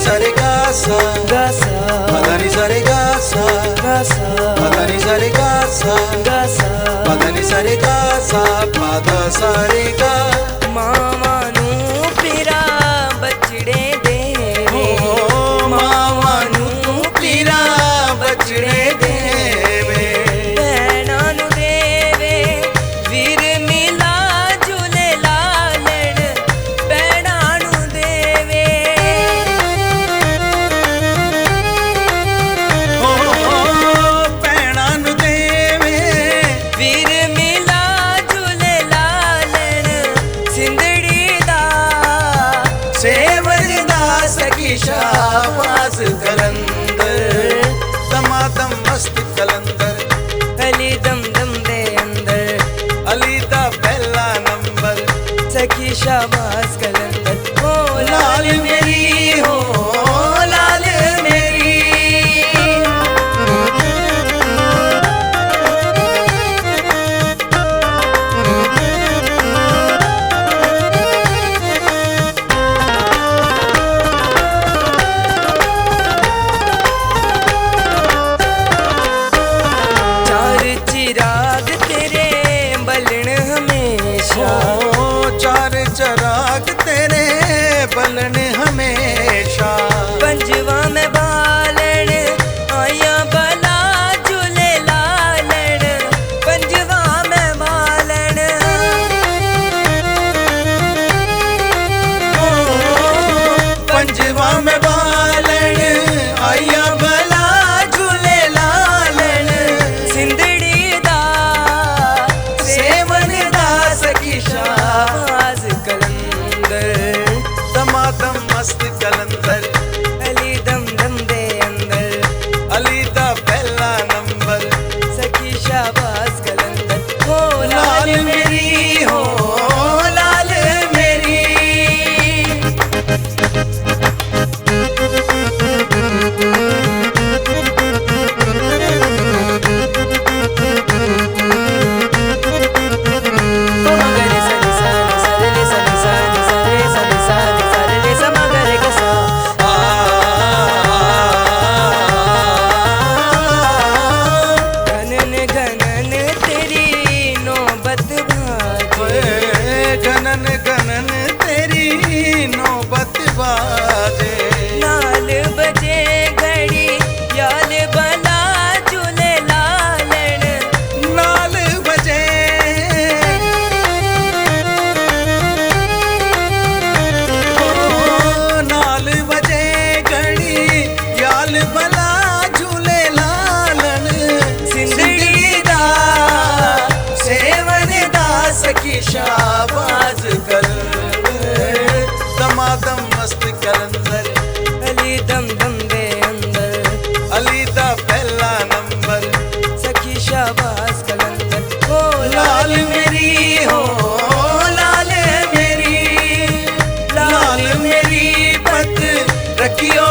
सरे गा सा गा सा पदा नि सरे गा सा गा सा पदा नि सरे गा सा गा सा पदा नि सरे गा सा पदा सरे गा मामा नू पीरा बचड़े देवे मामा नू पीरा बचड़े देवे भैणा नू देवे वीर मिला झूले लालण भैणा नू देवे भैणा नू देवे वीर मिला झूले लालण सिंधड़ी दा सेवर दा सखी शाबाज कलंदर दमादम मस्त कलंदर अली दम दम दे अंदर अली दा पहला नंबर सखी शाबाज कलंदर ओ लाल मेरी हो लाल मेरी चार चिराग तेरे बलन हमेशा चार चराग तेरे बलन हमेशा पंजवा में बालन आया बला झूले लालन पंजवा में बालन पंजवा में बालन आया भला झूले लालन सिंधड़ी दा सेवन दा सखी शाबाज कलंदर दमादम मस्त कलंदर अली दम दम दे अंदर अली दा पहला नंबर सखी शाबाज कलंदर हो लाल मेरी हो लाल मेरी मगरे सनी सनी सरे सनी सनी सरे सनी सनी सरे सा मगरे ग सा घनन घनन तेरी नौबत भाजे गनन गनन तेरी नौबत बाजे लाल बजे घड़ी याल बला झूले लालन नाल बजे नाल बजे घड़ी याल भला झूले लालन सिंधड़ी दा सेवन दा सखी शाबाज कलंदर दमादम मस्त कलंदर अली दम दम दे अंदर अली दा पहला नंबर सखी शाबाज कलंदर ओ लाल मेरी हो लाल मेरी लाल मेरी पत रखियो